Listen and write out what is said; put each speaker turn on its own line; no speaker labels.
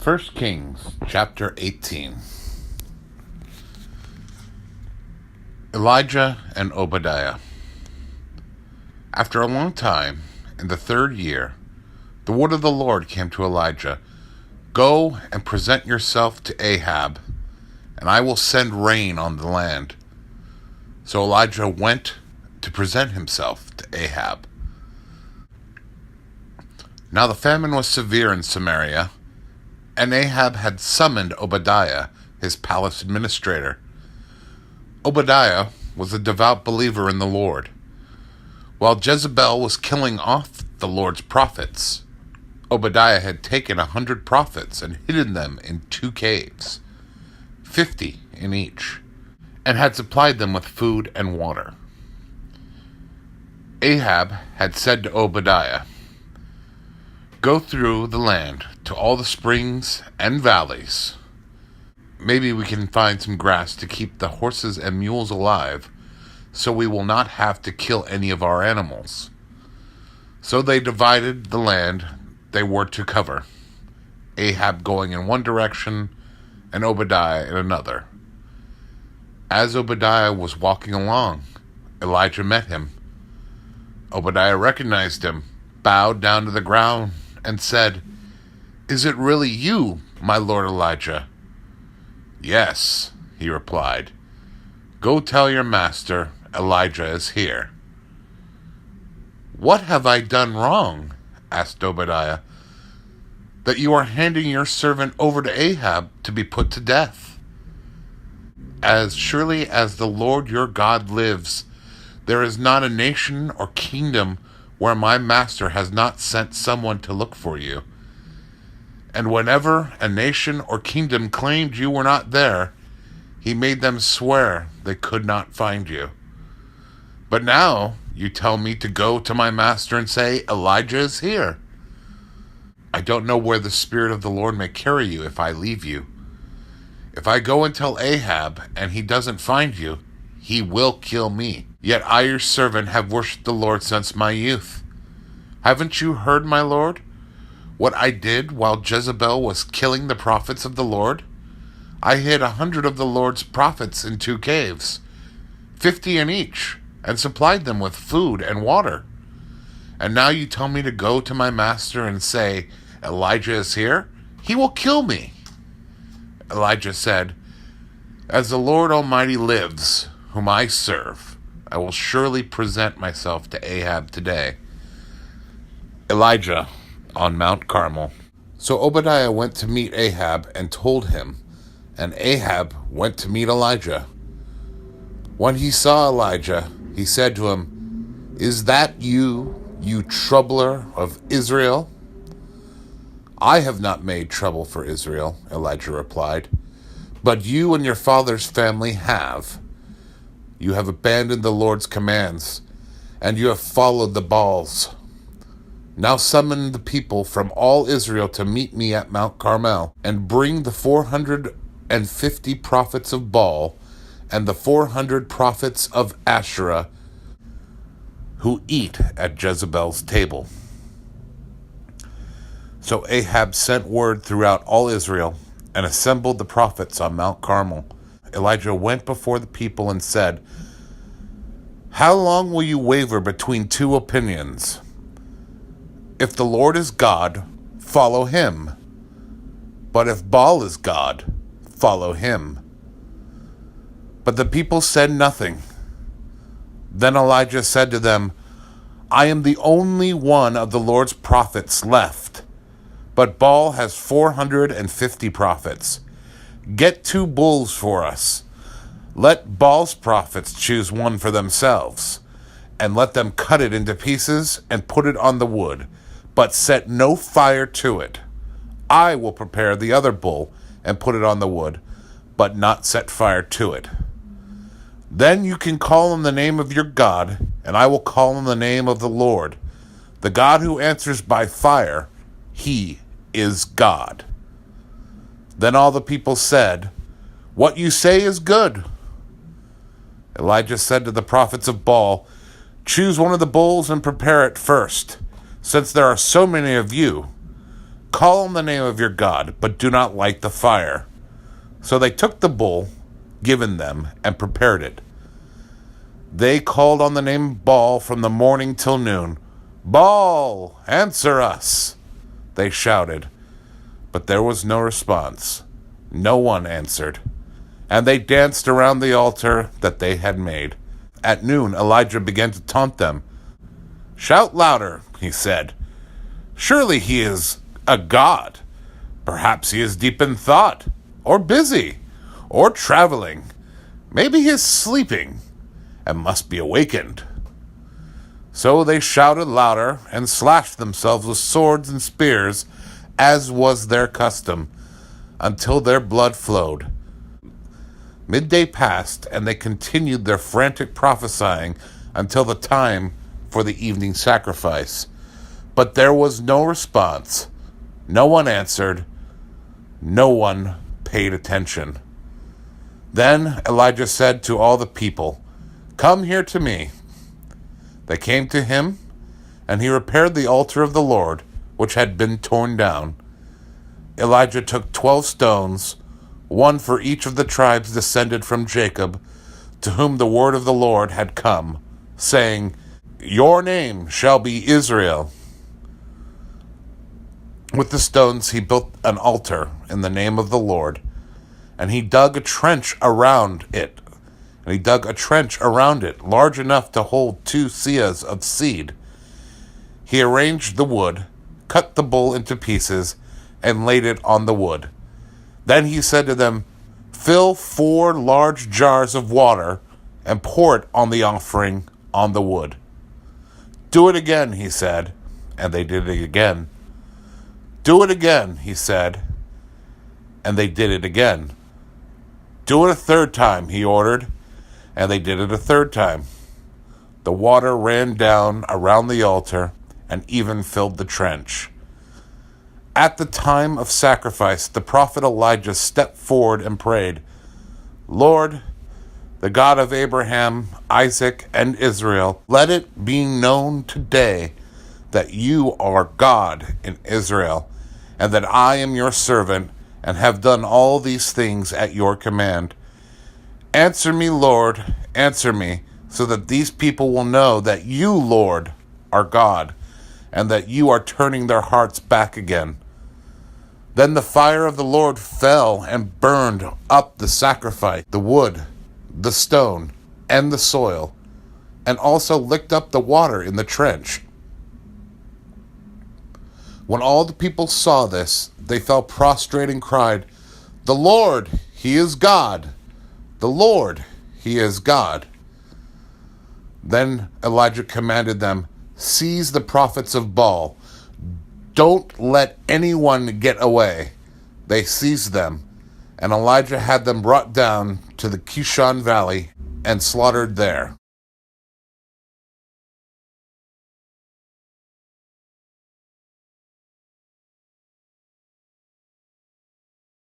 1 Kings chapter 18. Elijah and Obadiah. After a long time, in the 3rd year, the word of the Lord came to Elijah, "Go and present yourself to Ahab, and I will send rain on the land." So Elijah went to present himself to Ahab. Now the famine was severe in Samaria, and Ahab had summoned Obadiah, his palace administrator. Obadiah was a devout believer in the Lord. While Jezebel was killing off the Lord's prophets, Obadiah had taken 100 prophets and hidden them in 2 caves, 50 in each, and had supplied them with food and water. Ahab had said to Obadiah, "Go through the land to all the springs and valleys. Maybe we can find some grass to keep the horses and mules alive, so we will not have to kill any of our animals." So they divided the land they were to cover, Ahab going in one direction and Obadiah in another. As Obadiah was walking along, Elijah met him. Obadiah recognized him, bowed down to the ground, and said, "Is it really you, my lord Elijah?" "Yes," he replied. "Go tell your master Elijah is here." "What have I done wrong?" asked Obadiah, "that you are handing your servant over to Ahab to be put to death? As surely as the Lord your God lives, there is not a nation or kingdom where my master has not sent someone to look for you. And whenever a nation or kingdom claimed you were not there, he made them swear they could not find you. But now you tell me to go to my master and say, 'Elijah is here.' I don't know where the Spirit of the Lord may carry you if I leave you. If I go and tell Ahab and he doesn't find you, he will kill me. Yet I, your servant, have worshipped the Lord since my youth. Haven't you heard, my lord, what I did while Jezebel was killing the prophets of the Lord? I hid 100 of the Lord's prophets in 2 caves, 50 in each, and supplied them with food and water. And now you tell me to go to my master and say, 'Elijah is here?' He will kill me." Elijah said, "As the Lord Almighty lives, whom I serve, I will surely present myself to Ahab today." Elijah on Mount Carmel. So Obadiah went to meet Ahab and told him, and Ahab went to meet Elijah. When he saw Elijah, he said to him, "Is that you, you troubler of Israel?" "I have not made trouble for Israel," Elijah replied, "but you and your father's family have. You have abandoned the Lord's commands, and you have followed the Baals. Now summon the people from all Israel to meet me at Mount Carmel, and bring the 450 prophets of Baal and the 400 prophets of Asherah who eat at Jezebel's table." So Ahab sent word throughout all Israel and assembled the prophets on Mount Carmel. Elijah went before the people and said, "How long will you waver between 2 opinions? If the Lord is God, follow him. But if Baal is God, follow him." But the people said nothing. Then Elijah said to them, "I am the only one of the Lord's prophets left, but Baal has 450 prophets. Get 2 bulls for us. Let Baal's prophets choose one for themselves, and let them cut it into pieces and put it on the wood, but set no fire to it. I will prepare the other bull and put it on the wood, but not set fire to it. Then you can call on the name of your God, and I will call on the name of the Lord. The God who answers by fire, he is God." Then all the people said, "What you say is good." Elijah said to the prophets of Baal, "Choose one of the bulls and prepare it first, since there are so many of you. Call on the name of your God, but do not light the fire." So they took the bull given them and prepared it. They called on the name of Baal from the morning till noon. "Baal, answer us," they shouted. But there was no response. No one answered. And they danced around the altar that they had made. At noon, Elijah began to taunt them. "Shout louder," he said. "Surely he is a god. Perhaps he is deep in thought, or busy, or traveling. Maybe he is sleeping and must be awakened." So they shouted louder and slashed themselves with swords and spears, as was their custom, until their blood flowed. Midday passed, and they continued their frantic prophesying until the time for the evening sacrifice. But there was no response. No one answered. No one paid attention. Then Elijah said to all the people, "Come here to me." They came to him, and he repaired the altar of the Lord, which had been torn down. Elijah took 12 stones, one for each of the tribes descended from Jacob, to whom the word of the Lord had come, saying, "Your name shall be Israel." With the stones he built an altar in the name of the Lord, and he dug a trench around it. Large enough to hold 2 seahs of seed. He arranged the wood, cut the bull into pieces, and laid it on the wood. Then he said to them, "Fill 4 large jars of water and pour it on the offering on the wood." "Do it again," he said, and they did it again. "Do it again," he said, and they did it again. "Do it a 3rd time," he ordered, and they did it a 3rd time. The water ran down around the altar and even filled the trench. At the time of sacrifice, the prophet Elijah stepped forward and prayed, "Lord, the God of Abraham, Isaac, and Israel, let it be known today that you are God in Israel, and that I am your servant and have done all these things at your command. Answer me, Lord, answer me, so that these people will know that you, Lord, are God, and that you are turning their hearts back again." Then the fire of the Lord fell and burned up the sacrifice, the wood, the stone, and the soil, and also licked up the water in the trench. When all the people saw this, they fell prostrate and cried, "The Lord, he is God! The Lord, he is God!" Then Elijah commanded them, "Seize the prophets of Baal. Don't let anyone get away." They seized them, and Elijah had them brought down to the Kishon Valley and slaughtered there.